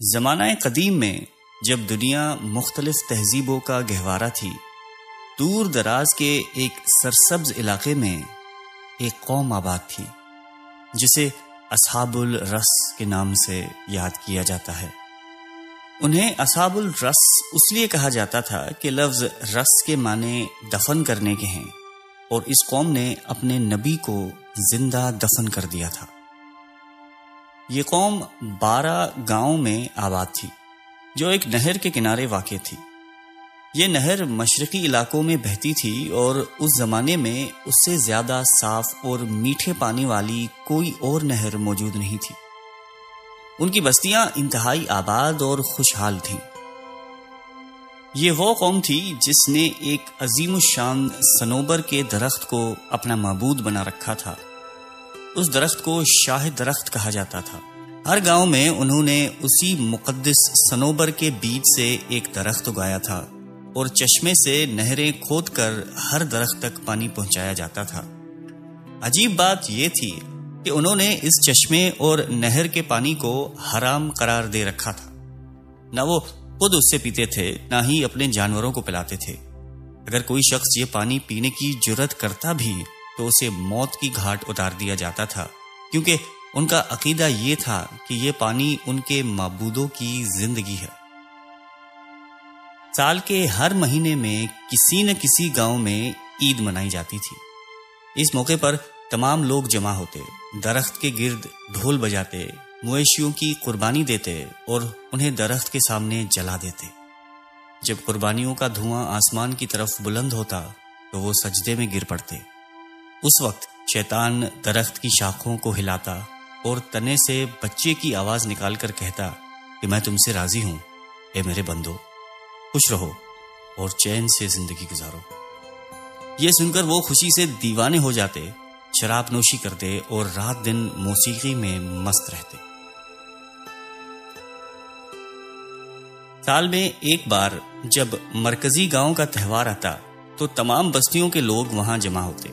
زمانہ قدیم میں جب دنیا مختلف تہذیبوں کا گہوارہ تھی، دور دراز کے ایک سرسبز علاقے میں ایک قوم آباد تھی جسے اصحاب الرس کے نام سے یاد کیا جاتا ہے۔ انہیں اصحاب الرس اس لیے کہا جاتا تھا کہ لفظ رس کے معنی دفن کرنے کے ہیں، اور اس قوم نے اپنے نبی کو زندہ دفن کر دیا تھا۔ یہ قوم 12 گاؤں میں آباد تھی جو ایک نہر کے کنارے واقع تھی۔ یہ نہر مشرقی علاقوں میں بہتی تھی اور اس زمانے میں اس سے زیادہ صاف اور میٹھے پانی والی کوئی اور نہر موجود نہیں تھی۔ ان کی بستیاں انتہائی آباد اور خوشحال تھیں۔ یہ وہ قوم تھی جس نے ایک عظیم الشان صنوبر کے درخت کو اپنا معبود بنا رکھا تھا۔ اس درخت کو شاہ درخت کہا جاتا تھا۔ ہر گاؤں میں انہوں نے اسی مقدس صنوبر کے بیج سے ایک درخت اگایا تھا، اور چشمے سے نہریں کھود کر ہر درخت تک پانی پہنچایا جاتا تھا۔ عجیب بات یہ تھی کہ انہوں نے اس چشمے اور نہر کے پانی کو حرام قرار دے رکھا تھا۔ نہ وہ خود اس سے پیتے تھے، نہ ہی اپنے جانوروں کو پلاتے تھے۔ اگر کوئی شخص یہ پانی پینے کی جرت کرتا بھی تو اسے موت کی گھاٹ اتار دیا جاتا تھا، کیونکہ ان کا عقیدہ یہ تھا کہ یہ پانی ان کے معبودوں کی زندگی ہے۔ سال کے ہر مہینے میں کسی نہ کسی گاؤں میں عید منائی جاتی تھی۔ اس موقع پر تمام لوگ جمع ہوتے، درخت کے گرد ڈھول بجاتے، مویشیوں کی قربانی دیتے اور انہیں درخت کے سامنے جلا دیتے۔ جب قربانیوں کا دھواں آسمان کی طرف بلند ہوتا تو وہ سجدے میں گر پڑتے۔ اس وقت شیطان درخت کی شاخوں کو ہلاتا اور تنے سے بچے کی آواز نکال کر کہتا کہ میں تم سے راضی ہوں، اے میرے بندو، خوش رہو اور چین سے زندگی گزارو۔ یہ سن کر وہ خوشی سے دیوانے ہو جاتے، شراب نوشی کرتے اور رات دن موسیقی میں مست رہتے۔ سال میں ایک بار جب مرکزی گاؤں کا تہوار آتا تو تمام بستیوں کے لوگ وہاں جمع ہوتے۔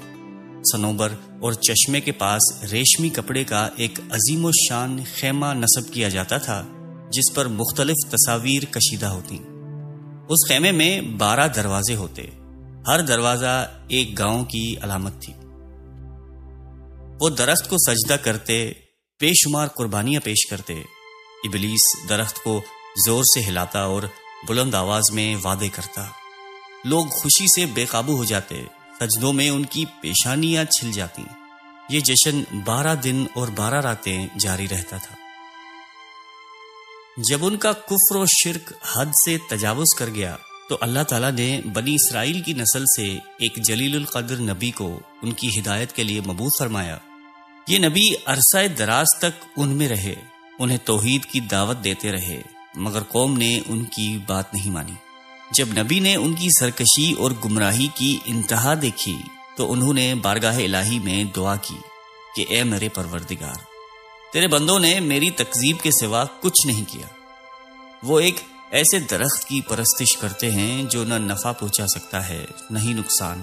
صنوبر اور چشمے کے پاس ریشمی کپڑے کا ایک عظیم الشان خیمہ نصب کیا جاتا تھا جس پر مختلف تصاویر کشیدہ ہوتی۔ اس خیمے میں 12 دروازے ہوتے، ہر دروازہ ایک گاؤں کی علامت تھی۔ وہ درخت کو سجدہ کرتے، بے شمار قربانیاں پیش کرتے۔ ابلیس درخت کو زور سے ہلاتا اور بلند آواز میں وعدے کرتا۔ لوگ خوشی سے بے قابو ہو جاتے، سجدوں میں ان کی پیشانیاں چھل جاتی۔ یہ جشن 12 دن اور 12 راتیں جاری رہتا تھا۔ جب ان کا کفر و شرک حد سے تجاوز کر گیا تو اللہ تعالیٰ نے بنی اسرائیل کی نسل سے ایک جلیل القدر نبی کو ان کی ہدایت کے لیے مبعوث فرمایا۔ یہ نبی عرصہ دراز تک ان میں رہے، انہیں توحید کی دعوت دیتے رہے، مگر قوم نے ان کی بات نہیں مانی۔ جب نبی نے ان کی سرکشی اور گمراہی کی انتہا دیکھی تو انہوں نے بارگاہ الہی میں دعا کی کہ اے میرے پروردگار، تیرے بندوں نے میری تکذیب کے سوا کچھ نہیں کیا۔ وہ ایک ایسے درخت کی پرستش کرتے ہیں جو نہ نفع پہنچا سکتا ہے نہ ہی نقصان۔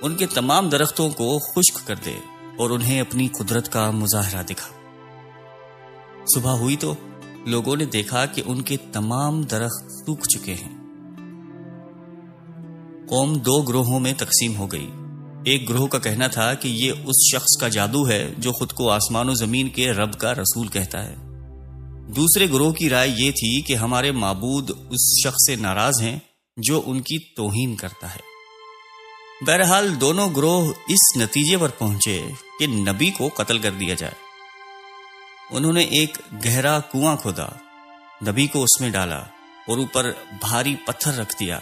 ان کے تمام درختوں کو خشک کر دے اور انہیں اپنی قدرت کا مظاہرہ دکھا۔ صبح ہوئی تو لوگوں نے دیکھا کہ ان کے تمام درخت سوکھ چکے ہیں۔ قوم 2 گروہوں میں تقسیم ہو گئی۔ ایک گروہ کا کہنا تھا کہ یہ اس شخص کا جادو ہے جو خود کو آسمان و زمین کے رب کا رسول کہتا ہے۔ دوسرے گروہ کی رائے یہ تھی کہ ہمارے معبود اس شخص سے ناراض ہیں جو ان کی توہین کرتا ہے۔ بہرحال دونوں گروہ اس نتیجے پر پہنچے کہ نبی کو قتل کر دیا جائے۔ انہوں نے ایک گہرا کنواں کھودا، نبی کو اس میں ڈالا اور اوپر بھاری پتھر رکھ دیا۔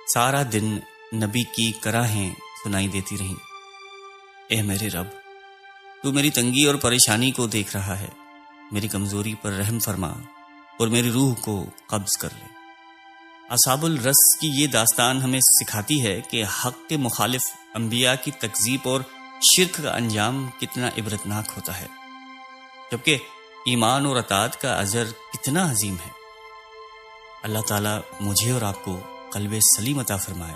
سارا دن نبی کی کراہیں سنائی دیتی رہیں، اے میرے رب، تو میری تنگی اور پریشانی کو دیکھ رہا ہے، میری کمزوری پر رحم فرما اور میری روح کو قبض کر لے۔ اصحاب الرس کی یہ داستان ہمیں سکھاتی ہے کہ حق کے مخالف انبیاء کی تکذیب اور شرک کا انجام کتنا عبرتناک ہوتا ہے، جبکہ ایمان اور اطاعت کا اجر کتنا عظیم ہے۔ اللہ تعالیٰ مجھے اور آپ کو قلب سلیم عطا فرمائے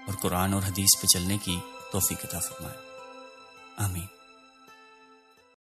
اور قرآن اور حدیث پہ چلنے کی توفیق عطا فرمائے۔ آمین۔